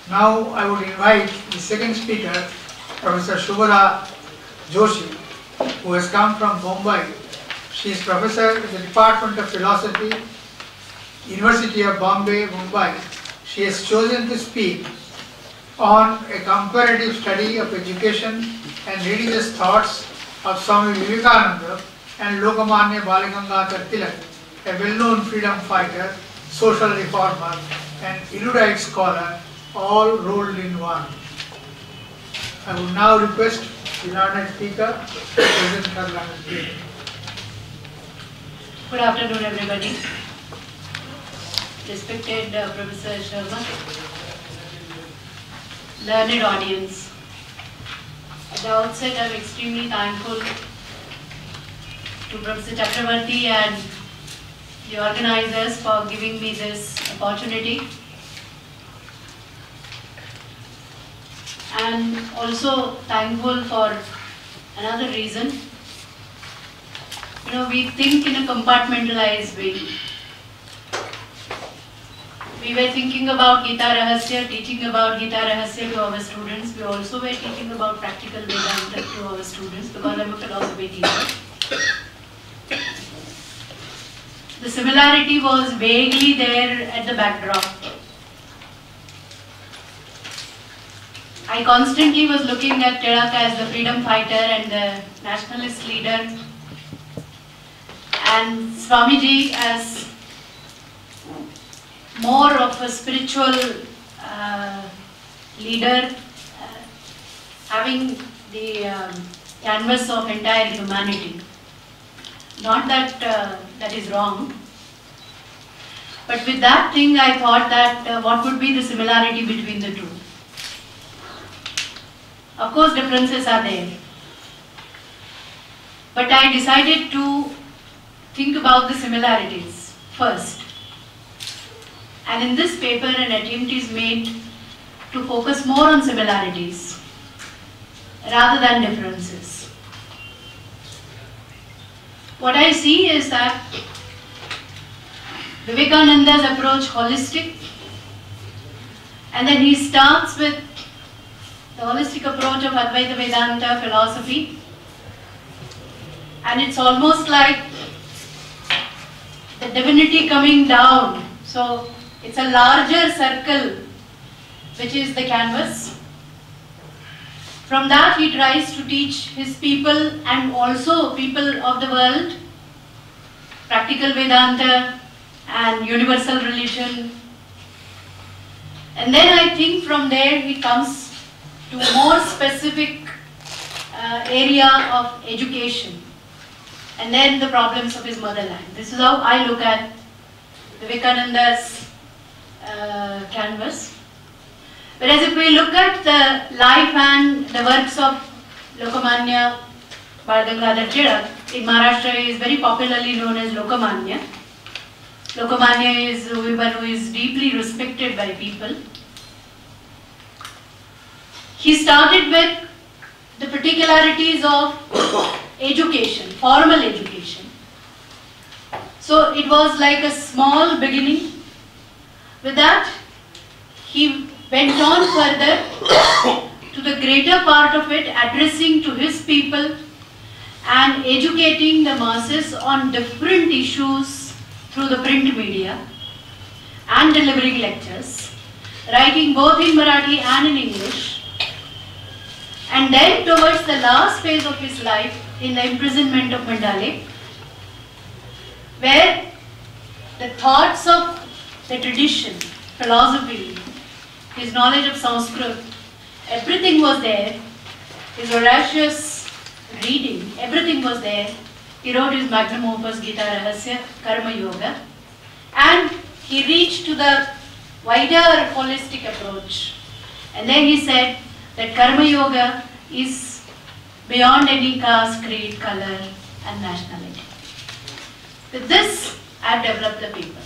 Now I would invite the second speaker, Professor Shubhra Joshi, who has come from Mumbai. She is professor in the Department of Philosophy, University of Bombay, Mumbai. She has chosen to speak on a comparative study of education and religious thoughts of Swami Vivekananda and Lokmanya Balagangadhar Tilak, a well-known freedom fighter, social reformer and erudite scholar, all rolled in one. I would now request the honored speaker to present her learned paper. Good afternoon, everybody. Respected Professor Sharma, learned audience. At the outset, I am extremely thankful to Professor Chakravarti and the organizers for giving me this opportunity. And also thankful for another reason. We think in a compartmentalized way. We were thinking about Gita Rahasya, teaching about Gita Rahasya to our students. We also were teaching about practical Vedanta to our students because I am a philosophy teacher. The similarity was vaguely there at the backdrop. I constantly was looking at Tilak as the freedom fighter and the nationalist leader, and Swamiji as more of a spiritual leader, having the canvas of entire humanity. Not that that is wrong, but with that thing I thought that what would be the similarity between the two. Of course differences are there, but I decided to think about the similarities first. And in this paper an attempt is made to focus more on similarities rather than differences. What I see is that Vivekananda's approach holistic, and then he starts with the holistic approach of Advaita Vedanta philosophy, and it's almost like the divinity coming down. So it's a larger circle which is the canvas. From that he tries to teach his people and also people of the world practical Vedanta and universal religion. And then I think from there he comes to more specific area of education and then the problems of his motherland. This is how I look at Vivekananda's canvas. Whereas if we look at the life and the works of Lokmanya Balagangadhar Tilak, in Maharashtra he is very popularly known as Lokmanya. Lokmanya is one who is deeply respected by people. He started with the particularities of education, formal education. So it was like a small beginning. With that, he went on further to the greater part of it, addressing to his people and educating the masses on different issues through the print media and delivering lectures, writing both in Marathi and in English. And then towards the last phase of his life, in the imprisonment of Mandale, where the thoughts of the tradition, philosophy, his knowledge of Sanskrit, everything was there, his voracious reading, everything was there. He wrote his magnum opus Gita Rahasya, Karma Yoga, and he reached to the wider holistic approach. And then he said that Karma Yoga is beyond any caste, creed, color and nationality. With this, I have developed the paper.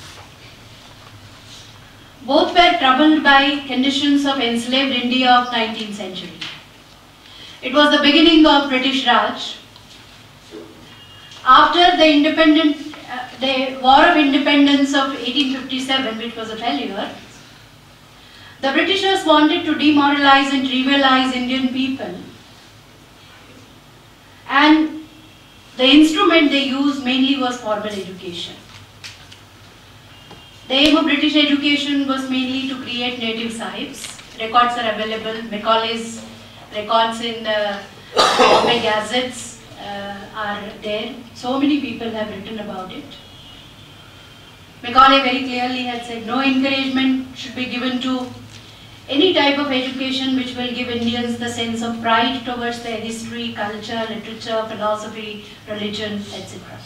Both were troubled by conditions of enslaved India of 19th century. It was the beginning of British Raj. After the War of Independence of 1857, which was a failure, The Britishers wanted to demoralize and trivialize Indian people, and the instrument they used mainly was formal education. The aim of British education was mainly to create native sahibs. Records are available. Macaulay's records in the Bombay Gazettes are there. So many people have written about it. Macaulay very clearly had said no encouragement should be given to any type of education which will give Indians the sense of pride towards their history, culture, literature, philosophy, religion, etc.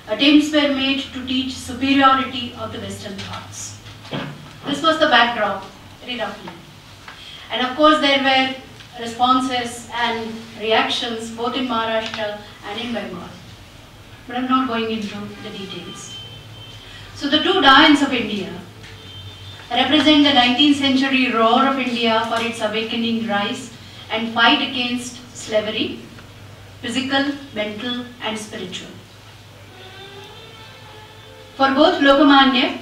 Attempts were made to teach superiority of the Western thoughts. This was the backdrop, very roughly. And of course there were responses and reactions both in Maharashtra and in Bengal. But I am not going into the details. So the two giants of India represent the 19th century roar of India for its awakening rise and fight against slavery, physical, mental and spiritual. For both Lokmanya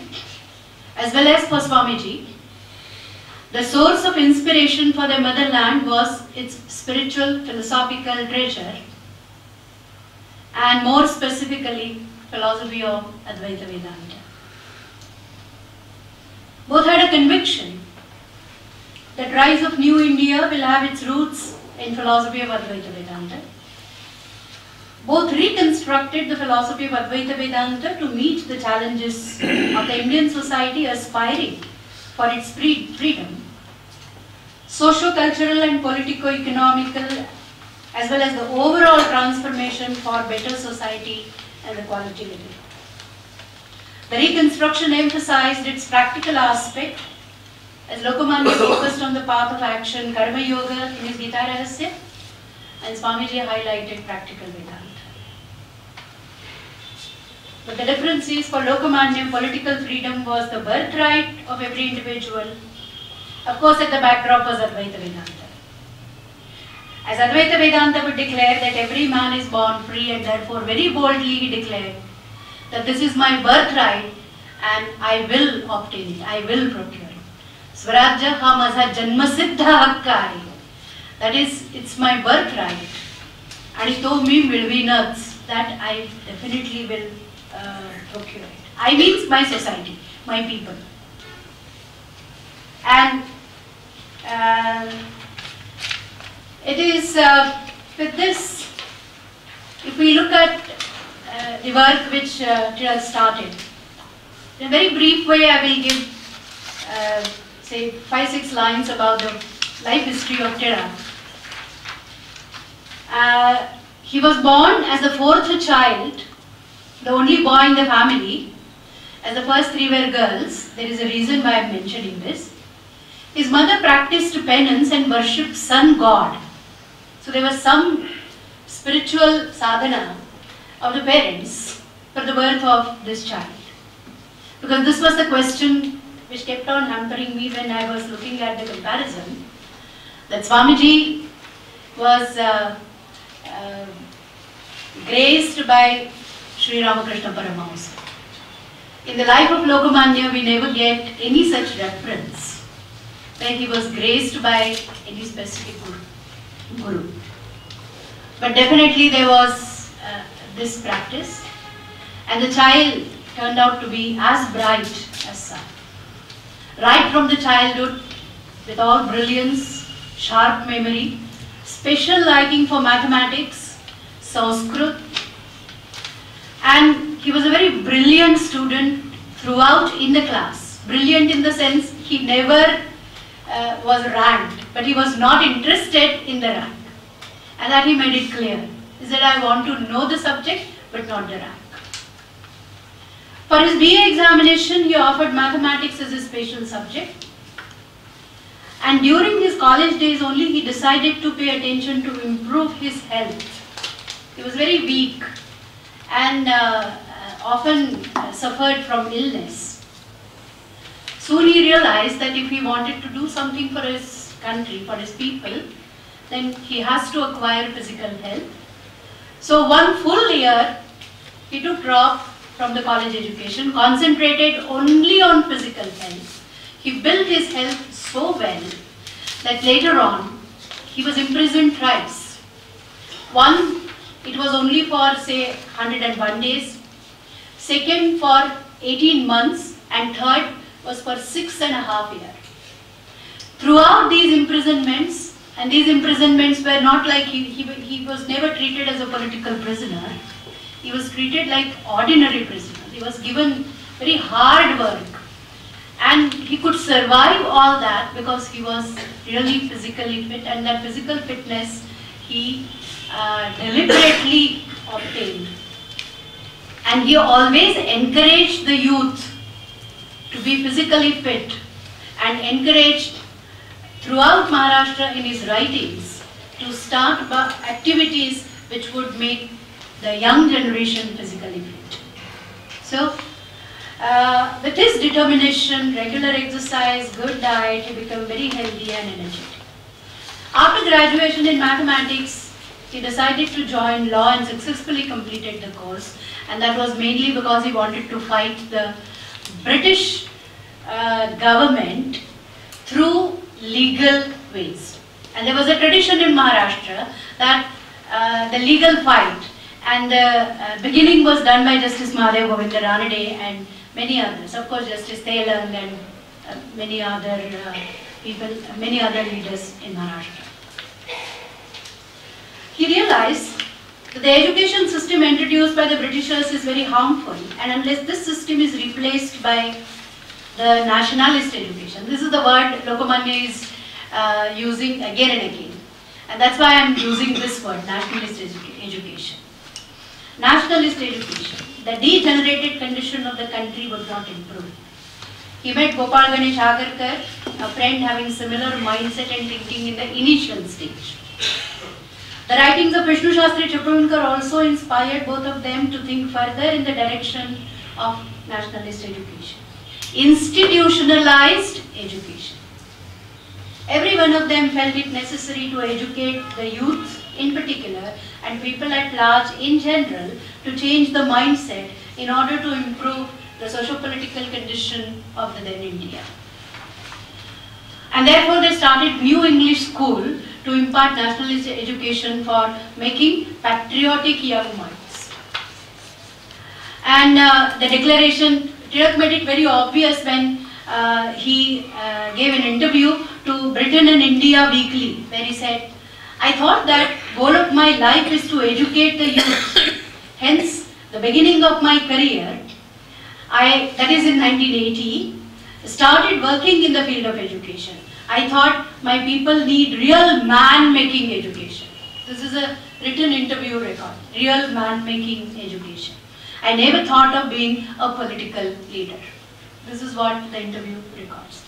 as well as for Swamiji, the source of inspiration for their motherland was its spiritual philosophical treasure, and more specifically philosophy of Advaita Vedanta. Both had a conviction that rise of new India will have its roots in philosophy of Advaita Vedanta. Both reconstructed the philosophy of Advaita Vedanta to meet the challenges of the Indian society aspiring for its freedom, socio-cultural and politico-economical, as well as the overall transformation for better society and the quality living. The reconstruction emphasized its practical aspect, as Lokmanya focused on the path of action, Karma Yoga in his Gita Rahasya, and Swamiji highlighted practical Vedanta. But the difference is, for Lokmanya, political freedom was the birthright of every individual. Of course, at the backdrop was Advaita Vedanta. As Advaita Vedanta would declare that every man is born free, and therefore very boldly he declared that this is my birthright and I will obtain it, I will procure it. Swarajya ha mazha janma siddha hakka hai. That is, it's my birthright. And to me milvinats, that I definitely will procure it. I means my society, my people. And it is with this, if we look at the work which Tilak started, in a very brief way I will give say 5-6 lines about the life history of Tilak. He was born as the 4th child, the only boy in the family, as the first 3 were girls. There is a reason why I am mentioning this. His mother practiced penance and worshipped sun god. So there was some spiritual sadhana of the parents for the birth of this child. Because this was the question which kept on hampering me when I was looking at the comparison, that Swamiji was graced by Sri Ramakrishna Paramahamsa. In the life of Lokmanya, we never get any such reference where he was graced by any specific guru. But definitely there was this practice, and the child turned out to be as bright as sun. Right from the childhood, with all brilliance, sharp memory, special liking for mathematics, Sanskrit, and he was a very brilliant student throughout in the class. Brilliant in the sense he never was ranked, but he was not interested in the rank. And that he made it clear. He said, I want to know the subject, but not the rank. For his BA examination, he offered mathematics as his special subject. And during his college days only, he decided to pay attention to improve his health. He was very weak and often suffered from illness. Soon he realized that if he wanted to do something for his country, for his people, then he has to acquire physical health. So 1 full year, he took drop from the college education, concentrated only on physical health. He built his health that later on he was imprisoned thrice. One, it was only for say 101 days. Second, for 18 months. And third was for 6.5 years. Throughout these imprisonments, and these imprisonments were not like he was never treated as a political prisoner. He was treated like ordinary prisoner. He was given very hard work. And he could survive all that because he was really physically fit, and that physical fitness he deliberately obtained. And he always encouraged the youth to be physically fit, and encouraged throughout Maharashtra in his writings to start activities which would make the young generation physically fit. So, with his determination, regular exercise, good diet, he became very healthy and energetic. After graduation in mathematics, he decided to join law and successfully completed the course, and that was mainly because he wanted to fight the British government through legal ways. And there was a tradition in Maharashtra that the legal fight, and the beginning was done by Justice Mahadev Govinda Ranade and many others. Of course, Justice Telang and many other people, many other leaders in Maharashtra. He realized that the education system introduced by the Britishers is very harmful, and unless this system is replaced by the nationalist education. This is the word Lokmanya is using again and again. And that's why I am using this word, nationalist education. Nationalist education. The degenerated condition of the country would not improve. He met Gopal Ganesh Agarkar, a friend having similar mindset and thinking in the initial stage. The writings of Vishnu Shastri Chapravarkar also inspired both of them to think further in the direction of nationalist education. Institutionalized education. Every one of them felt it necessary to educate the youth in particular and people at large in general to change the mindset in order to improve the socio-political condition of the then India. And therefore they started New English School to impart nationalist education for making patriotic young minds. And the declaration, Tilak made it very obvious when he gave an interview to Britain and India Weekly, where he said, I thought that goal of my life is to educate the youth. Hence, the beginning of my career, that is in 1980, started working in the field of education. I thought my people need real man-making education. This is a written interview record, real man-making education. I never thought of being a political leader. This is what the interview records.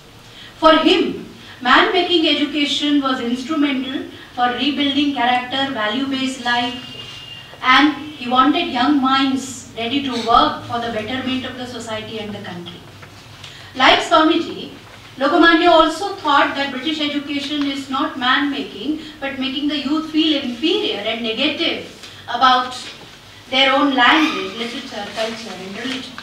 For him, man-making education was instrumental for rebuilding character, value-based life, and he wanted young minds ready to work for the betterment of the society and the country. Like Swamiji, Lokmanya also thought that British education is not man-making, but making the youth feel inferior and negative about their own language, literature, culture and religion.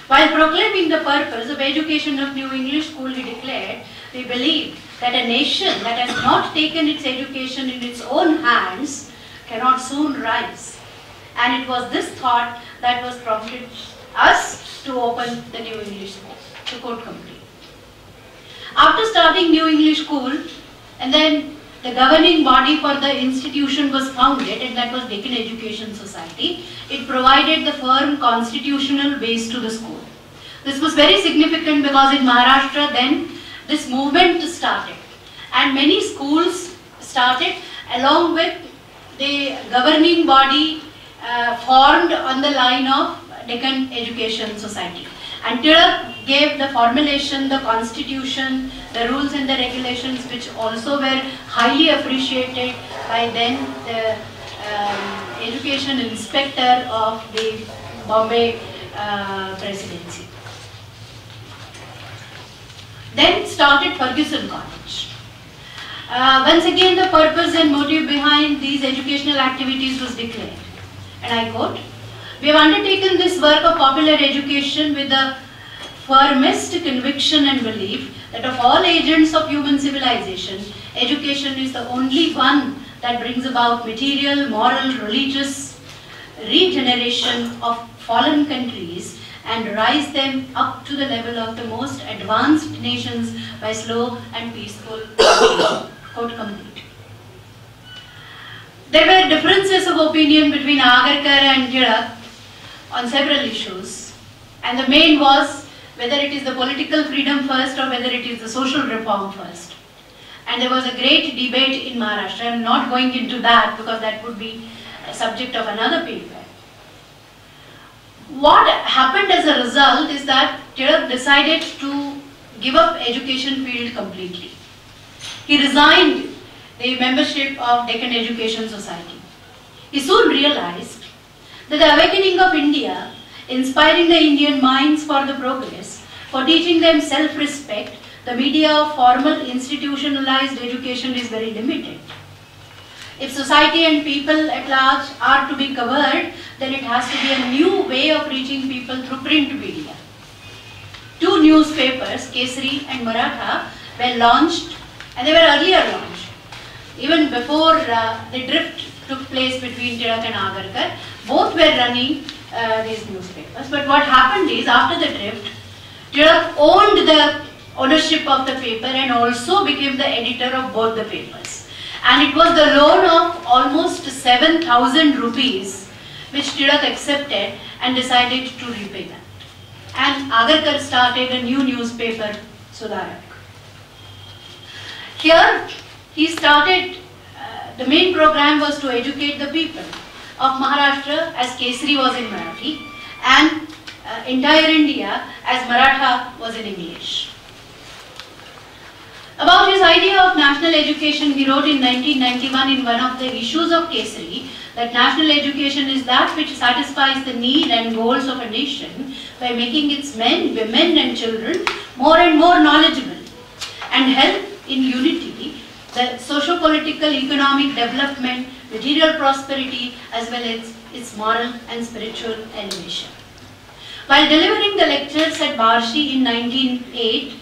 While proclaiming the purpose of education of New English School, he declared, we believe that a nation that has not taken its education in its own hands cannot soon rise. And it was this thought that was prompted us to open the New English School, to quote complete. After starting New English School, and then the governing body for the institution was founded, and that was Deccan Education Society. It provided the firm constitutional base to the school. This was very significant because in Maharashtra then this movement started, and many schools started along with the governing body formed on the line of Deccan Education Society. And Tilak gave the formulation, the constitution, the rules and the regulations, which also were highly appreciated by then the education inspector of the Bombay presidency. Then started Fergusson College. Once again the purpose and motive behind these educational activities was declared. And I quote, we have undertaken this work of popular education with the firmest conviction and belief that of all agents of human civilization, education is the only one that brings about material, moral, religious regeneration of fallen countries and rise them up to the level of the most advanced nations by slow and peaceful education. Quote complete. There were differences of opinion between Agarkar and Tilak on several issues, and the main was whether it is the political freedom first or whether it is the social reform first. And there was a great debate in Maharashtra. I am not going into that because that would be a subject of another paper. What happened as a result is that Tilak decided to give up education field completely. He resigned the membership of Deccan Education Society. He soon realized that the awakening of India, inspiring the Indian minds for the progress, for teaching them self-respect, the media of formal institutionalized education is very limited. If society and people at large are to be covered, then it has to be a new way of reaching people through print media. Two newspapers, Kesari and Maratha, were launched, and they were earlier launched. Even before the drift took place between Tilak and Agarkar, both were running these newspapers. But what happened is, after the drift, Tilak owned the ownership of the paper and also became the editor of both the papers. And it was the loan of almost 7,000 rupees which Tilak accepted and decided to repay that. And Agarkar started a new newspaper, Sudarak. Here he started, the main program was to educate the people of Maharashtra as Kesari was in Marathi and entire India as Maratha was in English. About his idea of national education, he wrote in 1991 in one of the issues of Kesari that national education is that which satisfies the need and goals of a nation by making its men, women and children more and more knowledgeable and help in unity, the socio-political, economic development, material prosperity as well as its moral and spiritual elevation. While delivering the lectures at Barshi in 1908,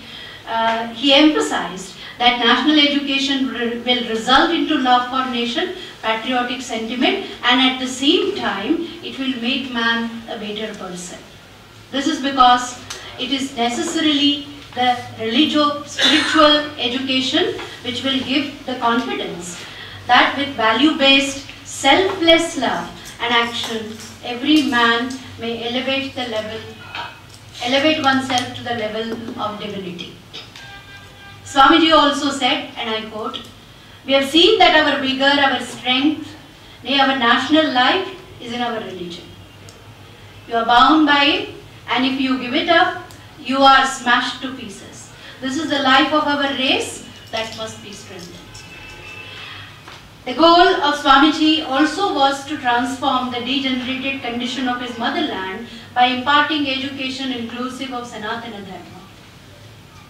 he emphasized that national education will result into love for nation, patriotic sentiment, and at the same time it will make man a better person. This is because it is necessarily the religio-spiritual education which will give the confidence that with value-based, selfless love and action, every man may elevate oneself to the level of divinity. Swamiji also said, and I quote, "We have seen that our vigor, our strength, nay, our national life is in our religion. You are bound by it, and if you give it up, you are smashed to pieces. This is the life of our race that must be strengthened." The goal of Swamiji also was to transform the degenerated condition of his motherland by imparting education inclusive of Sanatana Dharma.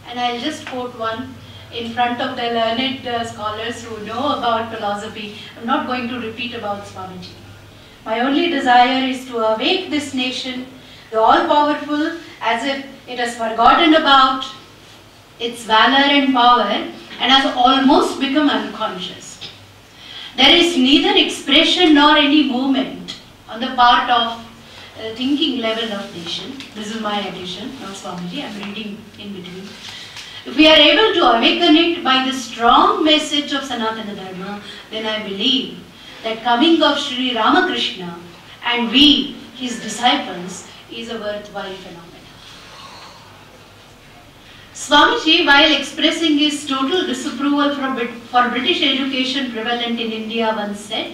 And I'll just quote one in front of the learned scholars who know about philosophy. I'm not going to repeat about Swamiji. "My only desire is to awake this nation, the all-powerful, as if it has forgotten about its valor and power and has almost become unconscious. There is neither expression nor any movement on the part of thinking level of nation." This is my addition, not Swamiji, I'm reading in between. "If we are able to awaken it by the strong message of Sanatana Dharma, then I believe that coming of Sri Ramakrishna and we, his disciples, is a worthwhile phenomenon." Swamiji, while expressing his total disapproval for British education prevalent in India, once said,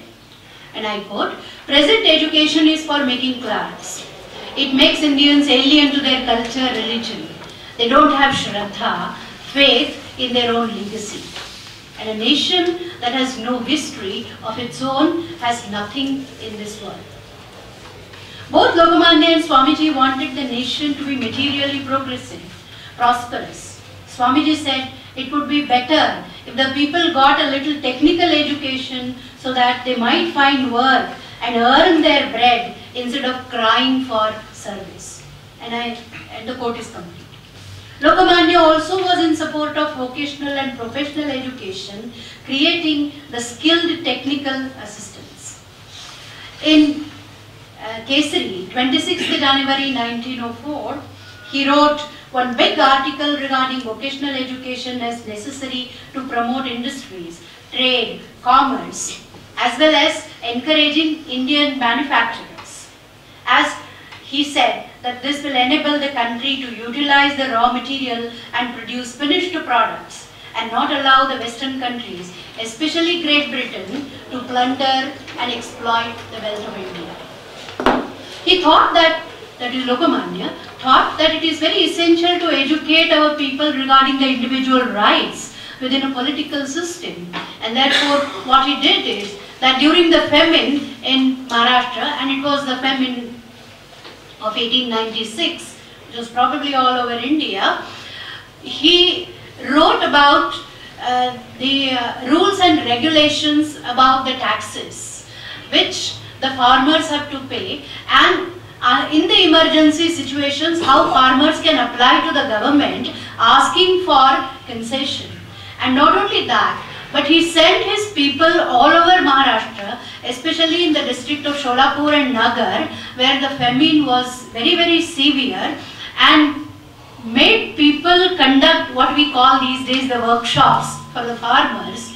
and I quote, "Present education is for making clerks. It makes Indians alien to their culture, religion. They don't have Shraddha, faith in their own legacy. And a nation that has no history of its own has nothing in this world." Both Lokmanya and Swamiji wanted the nation to be materially progressive, prosperous. Swamiji said it would be better if the people got a little technical education so that they might find work and earn their bread instead of crying for service. And the quote is complete. Lokmanya also was in support of vocational and professional education, creating the skilled technical assistants. In Kesari, 26th January 1904, he wrote one big article regarding vocational education as necessary to promote industries, trade, commerce, as well as encouraging Indian manufacturers. As he said that this will enable the country to utilize the raw material and produce finished products and not allow the Western countries, especially Great Britain, to plunder and exploit the wealth of India. He thought that is Lokmanya, thought that it is very essential to educate our people regarding the individual rights within a political system. And therefore, what he did is that during the famine in Maharashtra, and it was the famine of 1896, which was probably all over India, he wrote about the rules and regulations about the taxes, which the farmers have to pay, and in the emergency situations, how farmers can apply to the government asking for concession. And not only that, but he sent his people all over Maharashtra, especially in the district of Sholapur and Nagar, where the famine was very, very severe, and made people conduct what we call these days the workshops for the farmers,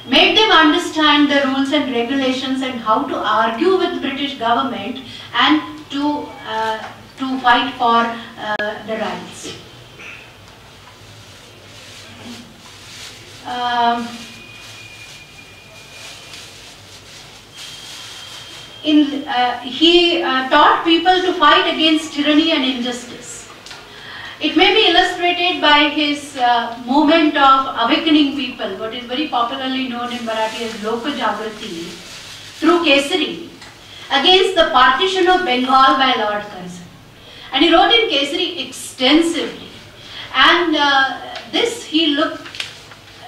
made them understand the rules and regulations and how to argue with the British government and to fight for the rights. He taught people to fight against tyranny and injustice. It may be illustrated by his movement of awakening people, what is very popularly known in Marathi as Loka Jagrati, through Kesari, against the partition of Bengal by Lord Curzon. And he wrote in Kesari extensively. And this he looked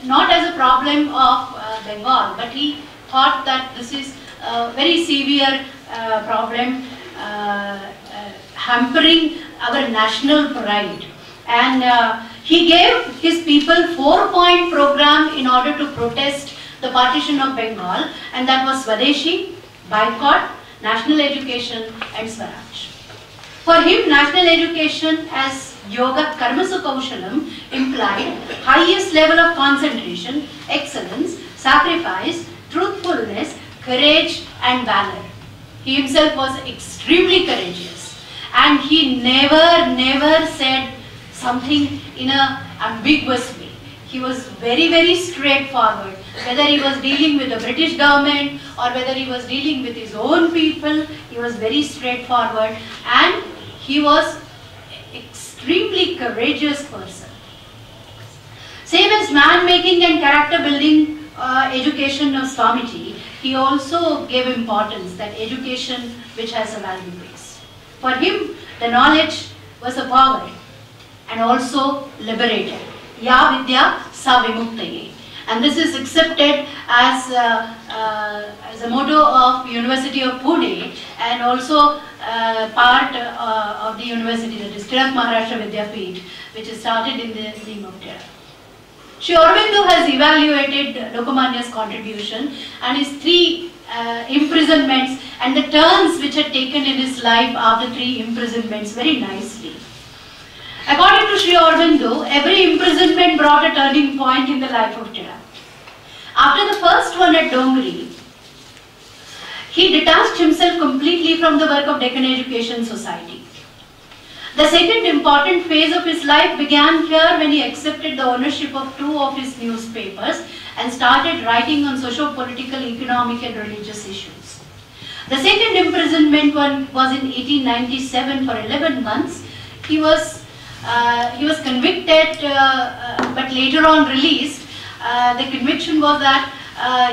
not as a problem of Bengal, but he thought that this is a very severe problem hampering our national pride. And he gave his people 4-point program in order to protest the partition of Bengal, and that was Swadeshi, Boycott, National Education and Swaraj. For him, national education as Yoga Karmasu Kaushalam implied highest level of concentration, excellence, sacrifice, truthfulness, courage and valor. He himself was extremely courageous, and he never said something in an ambiguous way. He was very, very straightforward. Whether he was dealing with the British government or whether he was dealing with his own people, he was very straightforward, and he was extremely courageous person. Same as man making and character building education of Swamiji, he also gave importance that education which has a value base. For him, the knowledge was a power and also liberated. Ya Vidya Sa Vimuktaye. And this is accepted as a motto of University of Pune, and also part of the university, that is Tirak Maharashtra Vidyapeeth, which is started in the name of Tirak. Sri Aurobindo has evaluated Lokmanya's contribution and his 3 imprisonments and the turns which had taken in his life after 3 imprisonments very nicely. According to Sri Aurobindo, every imprisonment brought a turning point in the life of Tirak. After the first one at Dongri, he detached himself completely from the work of Deccan Education Society. The second important phase of his life began here when he accepted the ownership of 2 of his newspapers and started writing on socio-political, economic and religious issues. The second imprisonment was in 1897 for 11 months. He was convicted but later on released. The conviction was that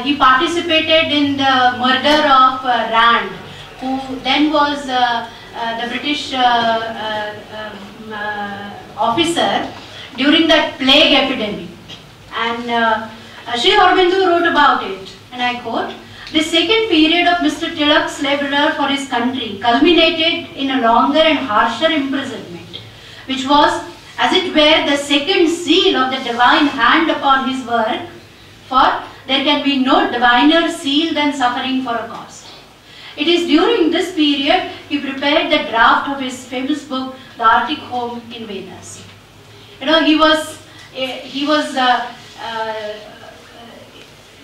he participated in the murder of Rand, who then was the British officer during that plague epidemic. And Sri Aurobindo wrote about it, and I quote, "The second period of Mr. Tilak's labor for his country culminated in a longer and harsher imprisonment, which was as it were the second seal of the divine hand upon his work, for there can be no diviner seal than suffering for a cause. It is during this period he prepared the draft of his famous book, The Arctic Home in Vedas. You know, he was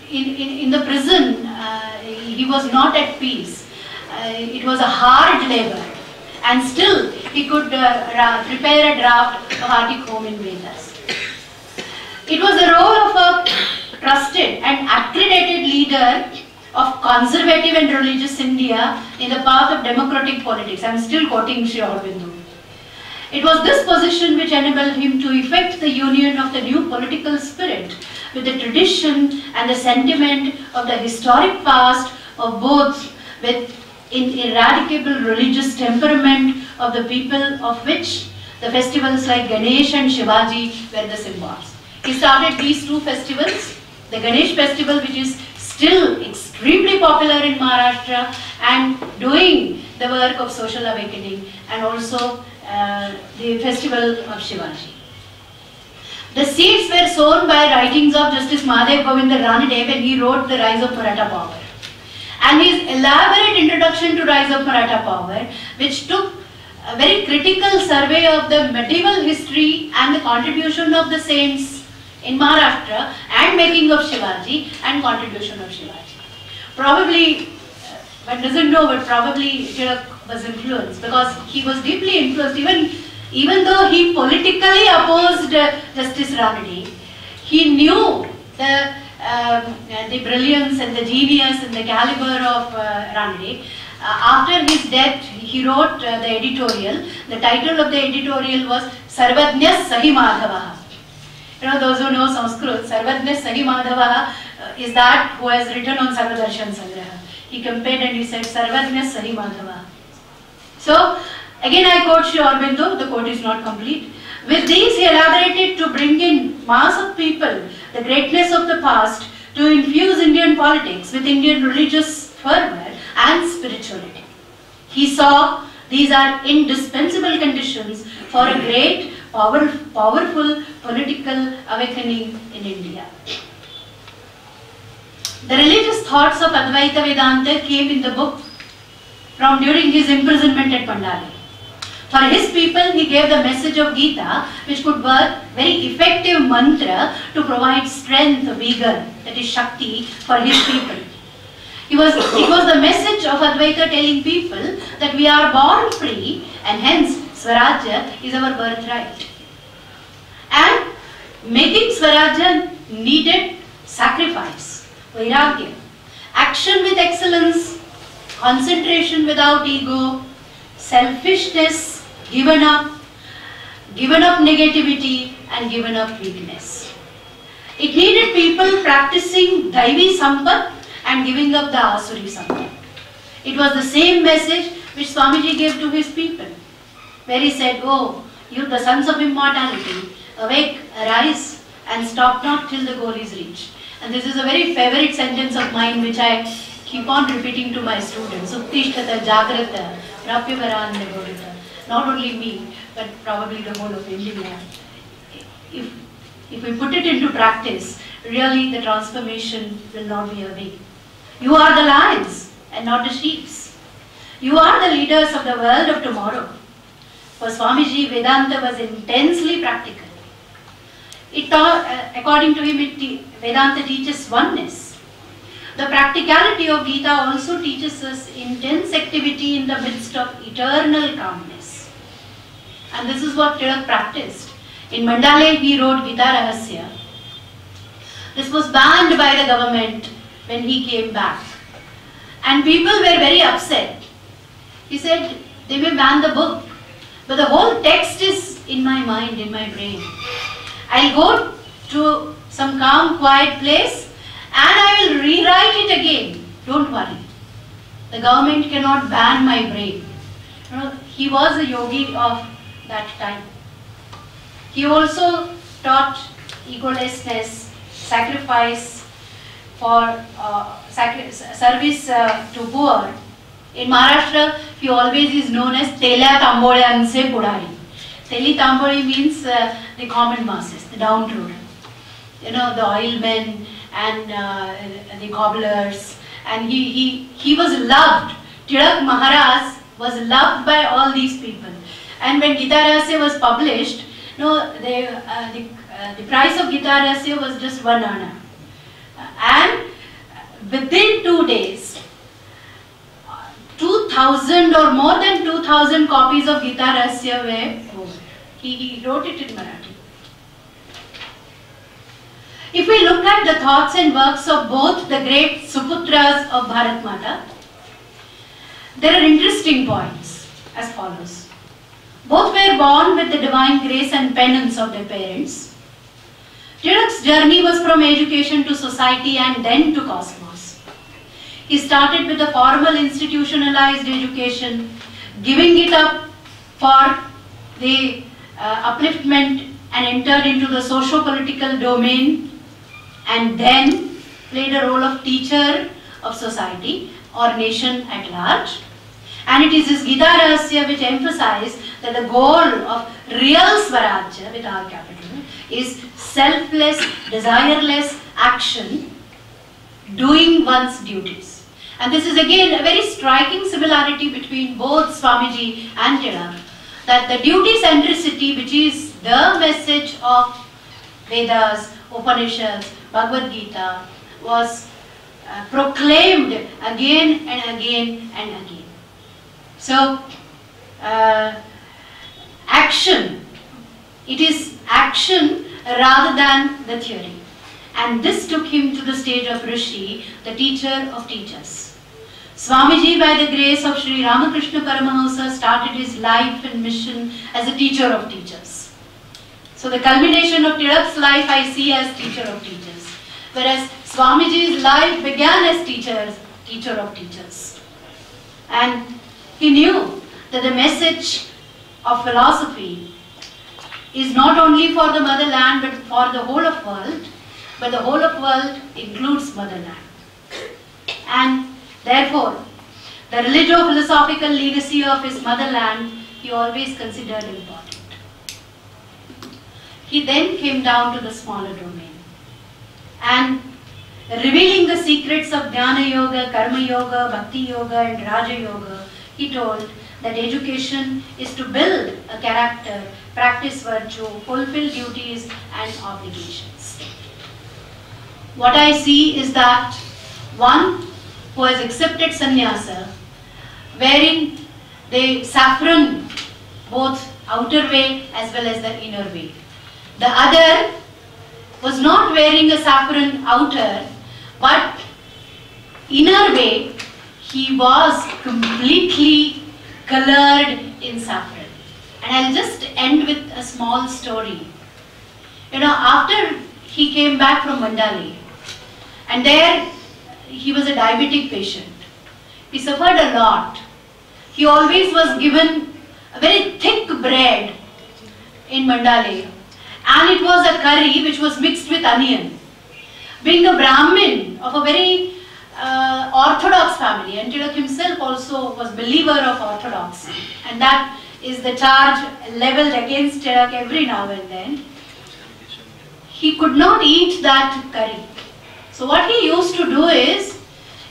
in the prison. He was not at peace. It was a hard labor, and still he could prepare a draft of Arctic Home in Vedas. It was the role of a trusted and accredited leader of conservative and religious India in the path of democratic politics. I am still quoting Sri Aurobindo. It was this position which enabled him to effect the union of the new political spirit with the tradition and the sentiment of the historic past of both, with ineradicable religious temperament of the people, of which the festivals like Ganesh and Shivaji were the symbols. He started these two festivals, the Ganesh festival, which is still extremely popular in Maharashtra and doing the work of social awakening, and also the festival of Shivaji. The seeds were sown by writings of Justice Mahadev Govinda Ranade when he wrote The Rise of Maratha Power. And his elaborate introduction to Rise of Maratha Power, which took a very critical survey of the medieval history and the contribution of the saints in Maharashtra and making of Shivaji and contribution of Shivaji. Probably, one doesn't know, but probably Tilak was influenced, because he was deeply influenced. Even though he politically opposed Justice Ranade, he knew the brilliance and the genius and the caliber of Ranade. After his death, he wrote the editorial. The title of the editorial was Sarvajñas Sahi Madhavaha. You know, those who know Sanskrit, Sarvajñas Sahi Madhavaha is that who has written on Sarvadarshan Sangraha. He compared and he said Sarvajñas Sahi Madhavaha. So, again I quote Sri Aurobindo, the quote is not complete. With these he elaborated to bring in mass of people the greatness of the past, to infuse Indian politics with Indian religious fervor and spirituality. He saw these are indispensable conditions for a great, powerful political awakening in India. The religious thoughts of Advaita Vedanta came in the book from during his imprisonment at Pandali. For his people, he gave the message of Gita, which could work very effective mantra to provide strength, vigor, that is Shakti, for his people. It was the message of Advaita telling people that we are born free and hence Swarajya is our birthright. And making Swarajya needed sacrifice, vairagya, action with excellence, concentration without ego, selfishness, given up negativity, and given up weakness. It needed people practicing Daivi Sampat and giving up the Asuri Sampat. It was the same message which Swamiji gave to his people, where he said, "Oh, you the sons of immortality, awake, arise, and stop not till the goal is reached." And this is a very favorite sentence of mine which I keep on repeating to my students. Uttishtata Jagrata Prapyavaran Negodita. Not only me, but probably the whole of India. If we put it into practice, really the transformation will not be away. You are the lions and not the sheep. You are the leaders of the world of tomorrow. For Swamiji, Vedanta was intensely practical. According to him, Vedanta teaches oneness. The practicality of Gita also teaches us intense activity in the midst of eternal calmness. And this is what Tilak practiced. In Mandale, he wrote Gita Rahasya. This was banned by the government when he came back. And people were very upset. He said, they may ban the book, but the whole text is in my mind, in my brain. I'll go to some calm, quiet place and I will rewrite it again. Don't worry. The government cannot ban my brain. You know, he was a yogi of that time. He also taught egolessness, sacrifice for service to poor. In Maharashtra, he always is known as Tela Tambolyanse Pudari. Teli Tambori means the common masses, the downtrodden. You know, the oilmen and the cobblers. And he was loved. Tilak Maharaj was loved by all these people. And when Gita Rahasya was published, the price of Gita Rahasya was just 1 anna. And within 2 days, 2,000 or more than 2,000 copies of Gita Rahasya were over. He wrote it in Marathi. If we look at the thoughts and works of both the great Suputras of Bharat Mata, there are interesting points as follows. Both were born with the divine grace and penance of their parents. Tilak's journey was from education to society and then to cosmos. He started with a formal institutionalized education, giving it up for the upliftment and entered into the socio-political domain, and then played a role of teacher of society or nation at large. And it is his Gita Rahasya which emphasized that the goal of real Swarajya, with R capital, is selfless, desireless action, doing one's duties. And this is again a very striking similarity between both Swamiji and Tilak, that the duty centricity, which is the message of Vedas, Upanishads, Bhagavad Gita, was proclaimed again and again and again. So, action, it is action rather than the theory. And this took him to the stage of Rishi, the teacher of teachers. Swamiji, by the grace of Sri Ramakrishna Paramahamsa, started his life and mission as a teacher of teachers. So the culmination of Tilak's life I see as teacher of teachers, whereas Swamiji's life began as teacher of teachers. And he knew that the message of philosophy is not only for the motherland but for the whole of world, but the whole of world includes motherland. And therefore, the religio-philosophical legacy of his motherland he always considered important. He then came down to the smaller domain and revealing the secrets of Dhyana Yoga, Karma Yoga, Bhakti Yoga and Raja Yoga, he told that education is to build a character, practice virtue, fulfill duties and obligations. What I see is that one who has accepted sannyasa, wearing the saffron, both outer way as well as the inner way. The other was not wearing a saffron outer, but inner way he was completely colored in saffron. And I'll just end with a small story. You know, after he came back from Mandali, and there he was a diabetic patient. He suffered a lot. He always was given a very thick bread in Mandali, and it was a curry which was mixed with onion. Being a Brahmin of a very orthodox family, and Tilak himself also was believer of orthodoxy, and that is the charge leveled against Tilak every now and then. He could not eat that curry. So what he used to do is,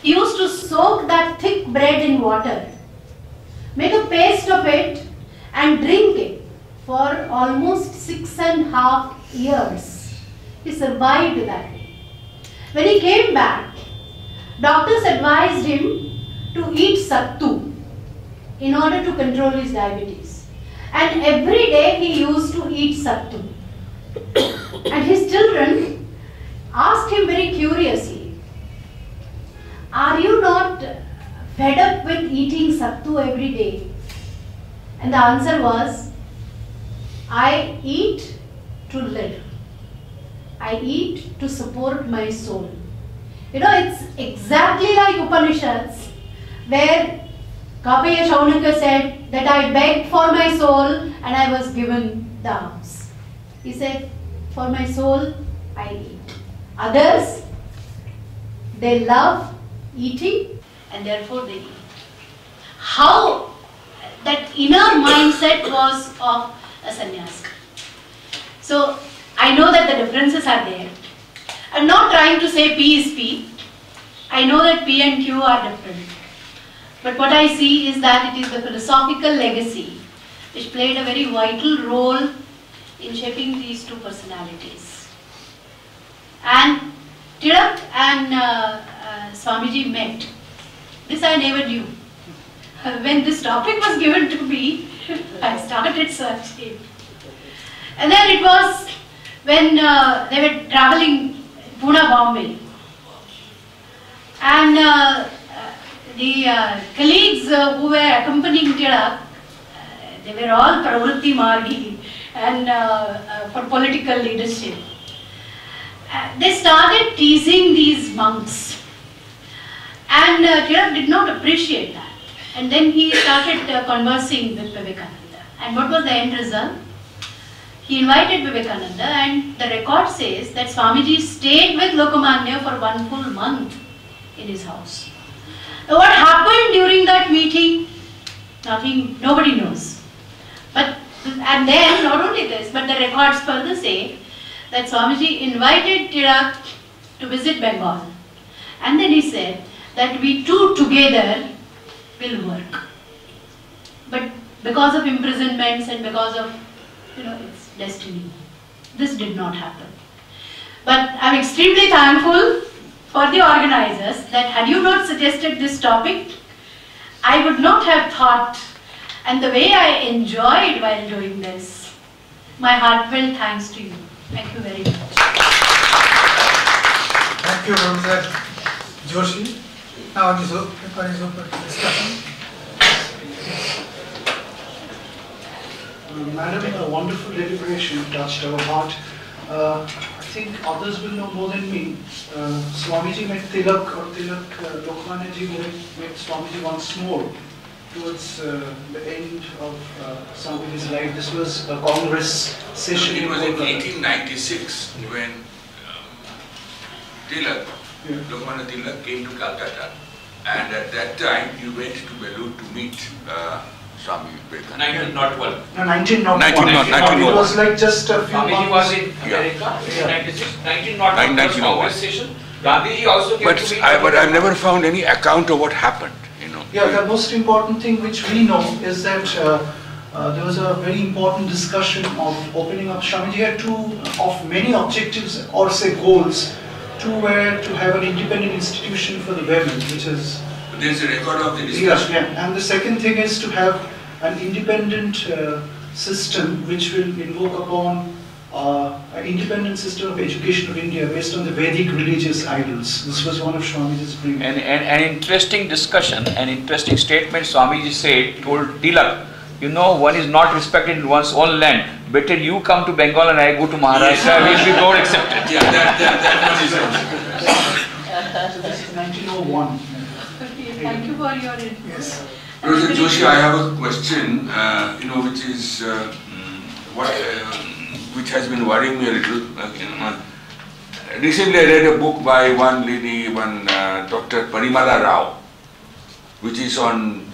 he used to soak that thick bread in water, make a paste of it and drink it for almost 6.5 years. He survived that way. When he came back, doctors advised him to eat sattu in order to control his diabetes. And every day he used to eat sattu. And his children asked him very curiously, "Are you not fed up with eating sattu every day?" And the answer was, "I eat to live. I eat to support my soul." You know, it's exactly like Upanishads, where Kapaya Shaunaka said that I begged for my soul and I was given the alms. He said, "For my soul, I eat." Others, they love eating and therefore they eat. How that inner mindset was of a sannyas. So I know that the differences are there. I'm not trying to say P is P. I know that P and Q are different. But what I see is that it is the philosophical legacy which played a very vital role in shaping these two personalities. And Tilak and Swamiji met. This I never knew. When this topic was given to me, I started searching. And then it was when they were traveling Pune, Bombay. And the colleagues who were accompanying Tilak, they were all pravrutti margi and for political leadership. They started teasing these monks. And Tilak did not appreciate that. And then he started conversing with Vivekananda. And what was the end result? He invited Vivekananda, and the record says that Swamiji stayed with Lokmanya for 1 full month in his house. Now, what happened during that meeting? Nothing, nobody knows. But, and then, not only this, but the records further say that Swamiji invited Tilak to visit Bengal. And then he said that we two together will work. But because of imprisonments and because of, its destiny, this did not happen. But I'm extremely thankful for the organizers that had you not suggested this topic, I would not have thought, and the way I enjoyed while doing this. My heartfelt thanks to you. Thank you very much. Thank you, Professor Joshi. Now it is open to discussion. Madam, a wonderful deliberation touched our heart. I think others will know more than me. Swamiji met Tilak, or Tilak, Lokmanya ji met Swamiji once more towards the end of some of his life. This was a Congress session. It was in 1896 when Tilak, Lokmanya Tilak came to Calcutta, and at that time he went to Belur to meet Swami Vivekananda. 1901. No, 1901. It was like just a few Swamiji months. was in America in 1996. 1901 Congress session. Gandhiji also came to meet. But I've never found any account of what happened. Yeah, the most important thing which we know is that there was a very important discussion of opening up. Swamiji had two of many objectives, or say goals. Two were to have an independent institution for the women, which is... There is a record of the discussion. Yeah. And the second thing is to have an independent system which will invoke upon an independent system of education of India based on the Vedic religious idols. This was one of Swamiji's dreams. And an interesting discussion, an interesting statement Swamiji said, told Tilak, one is not respected in one's own land. Better you come to Bengal and I go to Maharashtra, we'll be more accepted. Yeah, that one is So this is 1901. Thank you for your input. Yes. Professor Joshi, I have a question, which is which has been worrying me a little. Recently, I read a book by one lady, Dr. Parimala Rao, which is on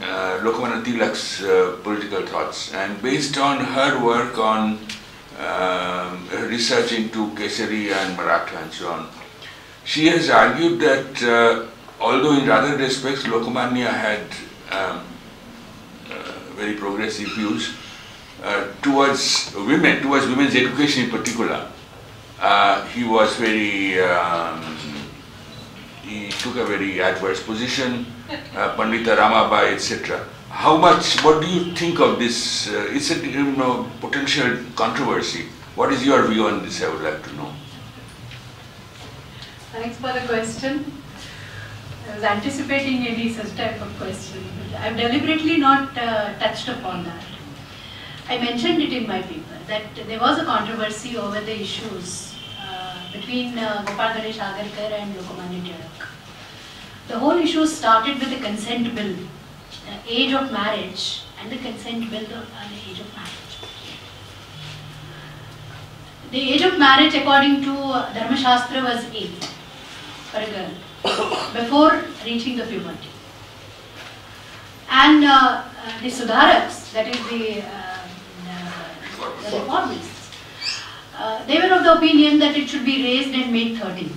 Lokmanya Tilak's political thoughts, and based on her work on research into Kesari and Maratha and so on, she has argued that although in other respects Lokmanya had very progressive views towards women's education in particular, he was very, he took a very adverse position, Pandita Ramabai, etc. What do you think of this? It's a potential controversy. What is your view on this? I would like to know. Thanks for the question. I was anticipating any such type of question. I've deliberately not touched upon that. I mentioned it in my paper that there was a controversy over the issues between Gopal Ganesh Agarkar and Lokmanya Tilak. The whole issue started with the consent bill, age of marriage, and the consent bill on the age of marriage. The age of marriage according to Dharma Shastra was 8 for a girl before reaching the puberty. And the Sudharaks, that is the the reformists, they were of the opinion that it should be raised and made 13.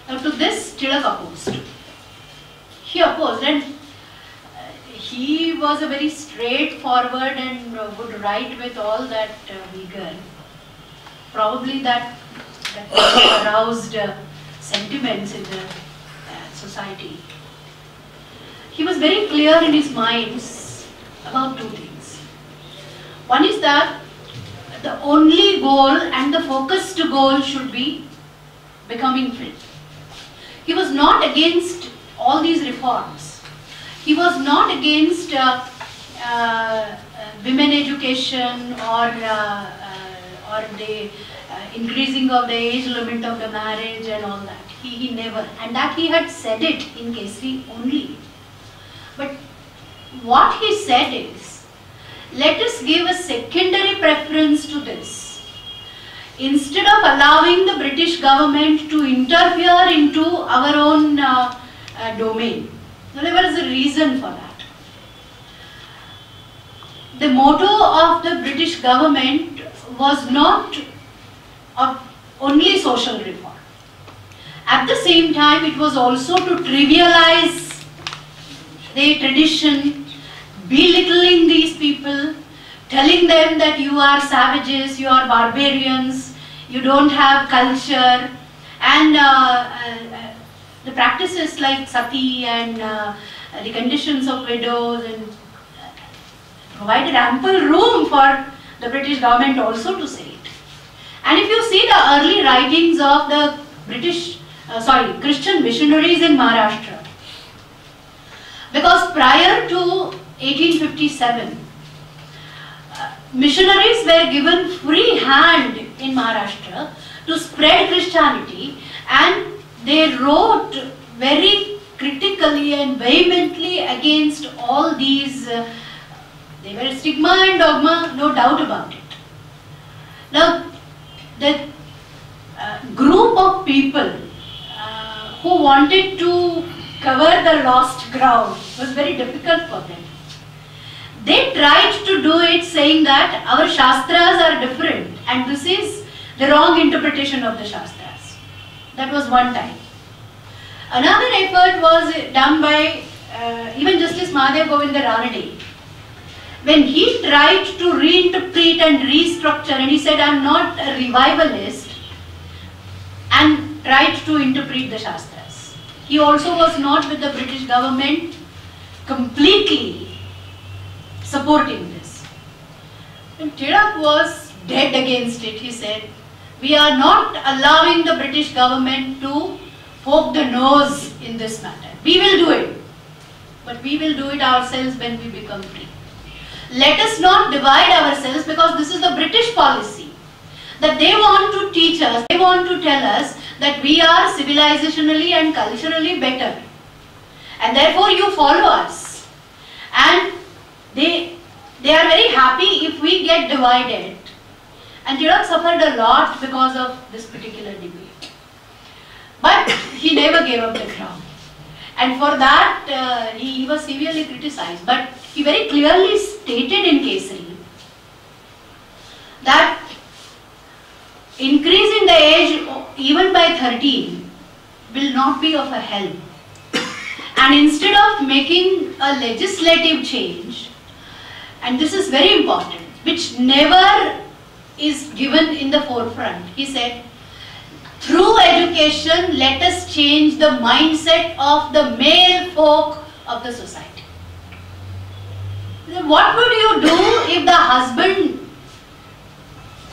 Now to this Tilak opposed. He opposed, and he was a very straightforward and would write with all that vigor. Probably that aroused sentiments in the society. He was very clear in his minds about two things. One is that the only goal and the focused goal should be becoming fit. He was not against all these reforms. He was not against women education or the increasing of the age limit of the marriage and all that. He never, and that he had said it in Kesari only. But what he said is, let us give a secondary preference to this. Instead of allowing the British government to interfere into our own domain. Now, there was a reason for that. The motto of the British government was not only social reform. At the same time, it was also to trivialize the tradition, belittling these people, telling them that you are savages, you are barbarians, you don't have culture, and the practices like sati and the conditions of widows and provided ample room for the British government also to say it. And if you see the early writings of the Christian missionaries in Maharashtra, because prior to 1857, missionaries were given free hand in Maharashtra to spread Christianity, and they wrote very critically and vehemently against all these, they were stigma and dogma, no doubt about it. Now, the group of people who wanted to cover the lost ground was very difficult for them. They tried to do it saying that our Shastras are different and this is the wrong interpretation of the Shastras. That was one time. Another effort was done by even Justice Mahadev Govinda Ranade. When he tried to reinterpret and restructure, and he said, I am not a revivalist, and tried to interpret the Shastras. He also was not with the British government completely supporting this. And Tilak was dead against it. He said, we are not allowing the British government to poke the nose in this matter. We will do it, but we will do it ourselves when we become free. Let us not divide ourselves, because this is the British policy. That they want to teach us, they want to tell us that we are civilizationally and culturally better. And therefore you follow us. And they are very happy if we get divided. And Tilak suffered a lot because of this particular debate. But he never gave up the ground. And for that he was severely criticized. But he very clearly stated in Kesari that increasing the age even by 13 will not be of a help. And instead of making a legislative change, and this is very important, which never is given in the forefront, he said, through education, let us change the mindset of the male folk of the society. What would you do if the husband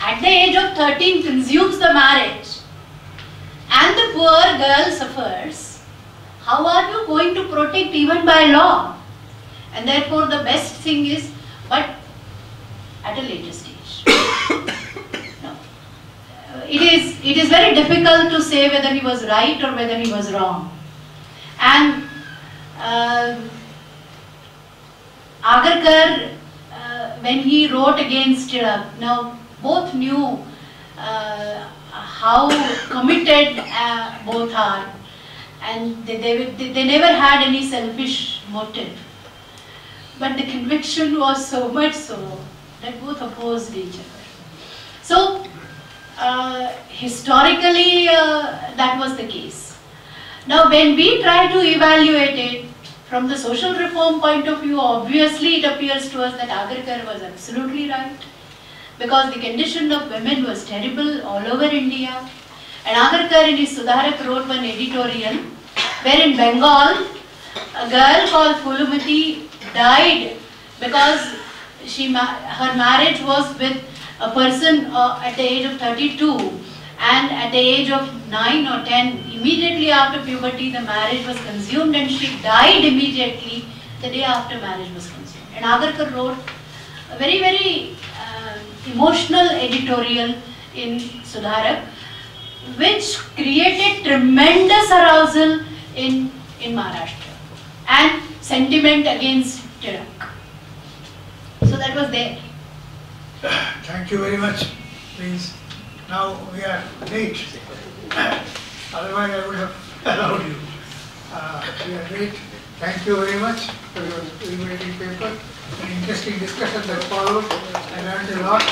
at the age of 13 consumes the marriage and the poor girl suffers? How are you going to protect even by law? And therefore the best thing is, but at a later stage. No. It is very difficult to say whether he was right or whether he was wrong. And Agarkar, when he wrote against Tilak, now both knew how committed both are, and they never had any selfish motive. But the conviction was so much so that both opposed each other. So, historically, that was the case. Now, when we try to evaluate it from the social reform point of view, obviously it appears to us that Agarkar was absolutely right, because the condition of women was terrible all over India. And Agarkar in his Sudharak wrote one editorial where in Bengal, a girl called Phulumati died because her marriage was with a person at the age of 32, and at the age of 9 or 10, immediately after puberty, the marriage was consumed and she died immediately the day after marriage was consumed. And Agarkar wrote a very, very emotional editorial in Sudharak, which created tremendous arousal in Maharashtra and sentiment against Tilak. So that was there. Thank you very much. Please, now we are late. Otherwise I would have allowed you. We are late. Thank you very much for your illuminating paper. An interesting discussion that followed. I learned a lot.